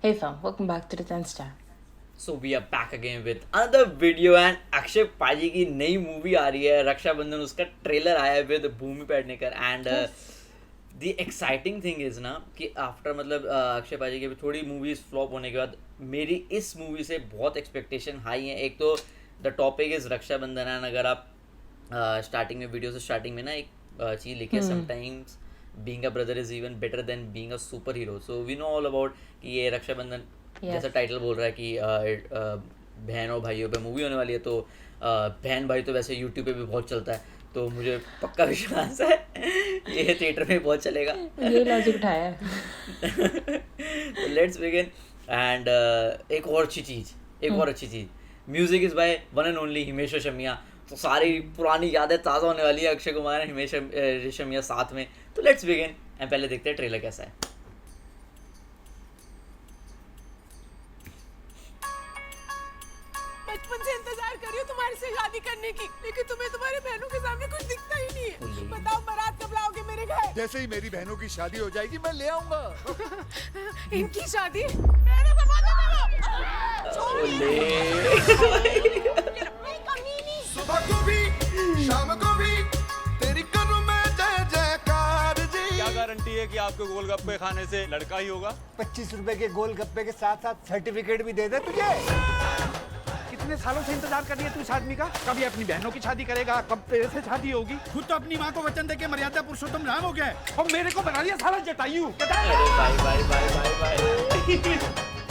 Hey fam, welcome back to the 10 Star. So we are back again with another video and Akshay पाजी की नई movie आ रही है रक्षाबंधन. उसका ट्रेलर आया है with Bhumi Pednekar and the exciting thing is ना कि आफ्टर मतलब अक्षय पाजी की थोड़ी मूवीज फ्लॉप होने के बाद मेरी इस मूवी से बहुत एक्सपेक्टेशन हाई है. एक तो the topic is Rakshabandhan and अगर आप स्टार्टिंग में वीडियो से स्टार्टिंग में ना एक चीज़ लिखी है sometimes being a brother is even better than being a super hero. So we know all about कि ये रक्षाबंधन जैसा टाइटल बोल रहा है कि बहन और भाइयों पे मूवी होने वाली है. तो बहन भाई तो वैसे यूट्यूब पे भी बहुत चलता है, तो मुझे पक्का विश्वास है ये थिएटर में बहुत चलेगा. ये लॉजिक उठाया है. तो लेट्स बिगिन. एंड एक और अच्छी चीज़ music is by one and only Himesh Reshammiya. तो सारी पुरानी यादें ताज़ा होने वाली है अक्षय कुमार और हिमेश रेशमिया साथ में. तो लेट्स बिगिन एंड पहले देखते हैं ट्रेलर कैसा है. बचपन से इंतजार कर रही हूँ तुम्हारे से शादी करने की, लेकिन तुम्हें तुम्हारे बहनों के सामने कुछ दिखता ही नहीं है. बताओ बारात कब लाओगे मेरे घर? जैसे ही मेरी बहनों की शादी हो जाएगी मैं ले आऊंगा. इनकी शादी मेरे से बात सुबह को भी शाम को भी तेरी करूं मैं जय जयकार जी. क्या गारंटी है कि आपके गोलगप्पे खाने से लड़का ही होगा? 25 रुपए के गोलगप्पे के साथ साथ सर्टिफिकेट भी दे दे तुझे. कितने सालों से इंतजार कर रही है तू इस आदमी का? कभी अपनी बहनों की शादी करेगा, कब तेरे से शादी होगी. खुद तो अपनी माँ को वचन देके मर्यादा पुरुषोत्तम राम हो गया है और मेरे को बना लिया साला जटायु. बाय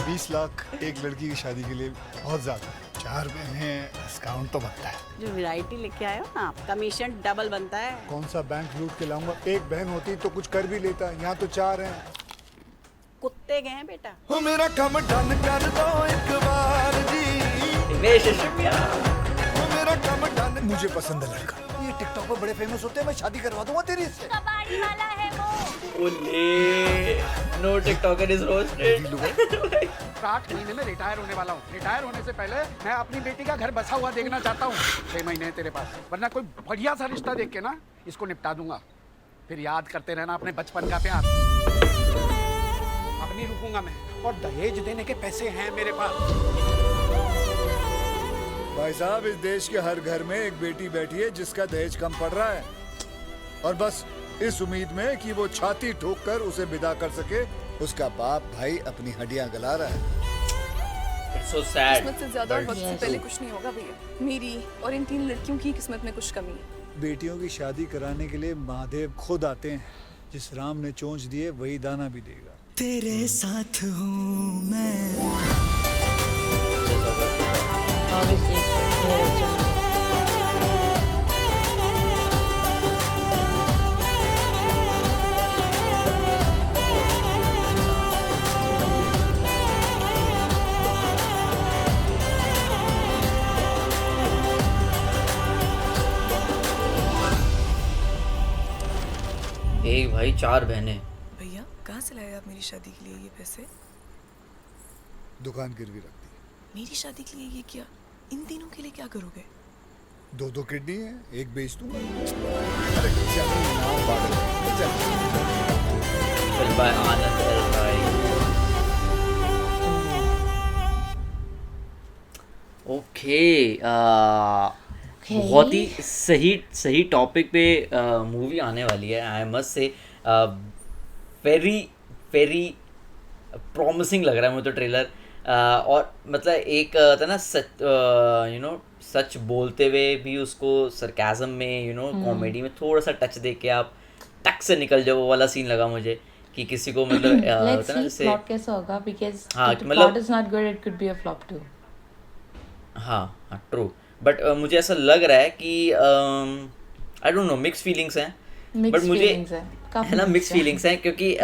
20 लाख एक लड़की की शादी के लिए बहुत ज्यादा. 4 बहनें, डिस्काउंट तो बनता है. जो वैरायटी लेके आए हो ना, कमीशन डबल बनता है. कौन सा बैंक लूट के लाऊंगा? एक बहन होती तो कुछ कर भी लेता, यहाँ तो 4 हैं. कुत्ते गए हैं बेटा. हो मेरा कम डन कर दो एक बार जी. हिमेश रेशमिया हो मेरा कम डन. मुझे पसंद है लड़का. ये टिकटॉक पर बड़े फेमस होते हैं, मैं शादी करवा दूंगा तेरी इससे. कबाड़ी वाला है वो. No TikToker is roasted. 8 महीने में रिटायर होने वाला हूँ. रिटायर होने से पहले मैं अपनी बेटी का घर बसा हुआ देखना चाहता हूँ. 6 महीने तेरे पास, वरना कोई बढ़िया सा रिश्ता देख के ना इसको निपटा दूंगा. फिर याद करते रहना अपने बचपन का प्यार. अब नहीं रुकूंगा मैं, और दहेज देने के पैसे हैं मेरे पास. भाई साहब, इस देश के हर घर में एक बेटी बैठी है जिसका दहेज कम पड़ रहा है, और बस इस उम्मीद में कि वो छाती ठोक कर उसे विदा कर सके. उसका बाप भाई अपनी हड्डियां गला रहा है. It's so sad. किस्मत से ज्यादा और वक्त से पहले कुछ नहीं होगा भैया. मेरी और इन 3 लड़कियों की किस्मत में कुछ कमी है. बेटियों की शादी कराने के लिए महादेव खुद आते हैं. जिस राम ने चोंच दिए वही दाना भी देगा. तेरे साथ हूँ मैं. Obviously, yeah, it's just- एक भाई 4 बहनें. भैया कहाँ से लाए आप मेरी शादी के लिए ये पैसे? दुकान गिरवी रख दी. मेरी शादी के लिए ये क्या? इन तीनों के लिए क्या करोगे? 2 किडनी है, एक बेच दूंगा. अरे चल ना पागल. चल बाय आनंद एल भाई. ओके बहुत ही सही टॉपिक पे मूवी आने वाली है. I must say very very promising लग रहा है मुझे तो ट्रेलर. और मतलब एक था ना सच सच बोलते हुए भी उसको सरकाज़म में कॉमेडी में थोड़ा सा टच दे के आप टक से निकल जाओ. वो वाला सीन लगा मुझे कि किसी को मतलब Let's होता है ना see जैसे. plot कैसा होगा, because हाँ, if the मतलब- plot is not good, it could be a flop too. हाँ ट्रू. बट मुझे ऐसा लग रहा है कि I don't know, mix feelings हैं. Mixed बट मुझे feelings है. काफी है ना mixed मिक्स है. फीलिंग्स हैं क्योंकि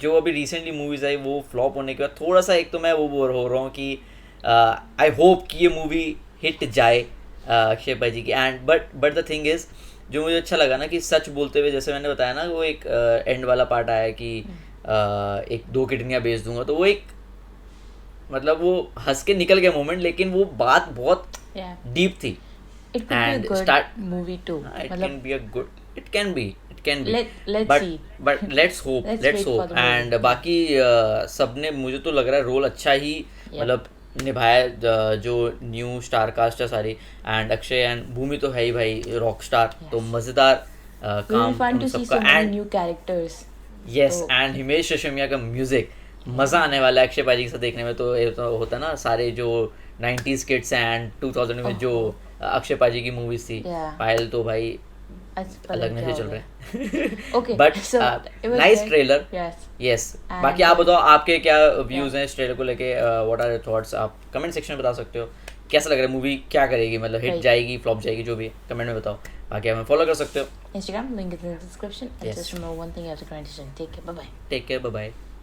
जो अभी रिसेंटली मूवीज आई वो फ्लॉप होने के बाद थोड़ा सा एक तो मैं वो बोर हो रहा हूँ कि आई होप कि ये मूवी हिट जाए अक्षय भाई की. And but the thing is जो मुझे अच्छा लगा ना कि सच बोलते हुए जैसे मैंने बताया ना वो एक एंड वाला पार्ट आया कि एक 2 किडनियाँ बेच दूंगा. तो वो एक मतलब वो हंस के निकल गया मोमेंट, लेकिन वो बात बहुत Yeah. डीप थी. It could be a And good start- movie too. it मतलब can be a good. It can be. Can be let's see. But let's hope Let's let's wait for hope the movie. And बाकी सबने मुझे तो लग रहा है role अच्छा ही मतलब निभाया जो न्यू स्टार कास्ट है सारी एंड अक्षय एंड भूमि तो है ही भाई रॉक स्टार तो मजेदार It will काम be fun उन to see सबका so many and new characters. Yes तो- एंड हिमेश रेशमिया का म्यूजिक मजा आने वाला है अक्षय पाजी के साथ देखने में तो ये तो होता है ना सारे जो 90s किड्स एंड 2000 में जो अक्षय पाजी की मूवीज थी Yeah. पायल तो भाई आज अलग में क्या से चल हो रहे गया? हैं Okay, but so it was nice great. Trailer Yes. Yes And, बाकी आप बताओ आपके क्या व्यूज yeah. हैं इस ट्रेलर को लेके व्हाट आर योर थॉट्स आप कमेंट सेक्शन में बता सकते हो कैसा लग रहा है मूवी क्या करेगी मतलब हिट Right. जाएगी फ्लॉप जाएगी जो भी कमेंट में बताओ बाकी हमें फॉलो कर सकते हो Instagram link is in the description. And Yes. just remember one thing you have to currently say. Take care. Bye bye. Take care bye bye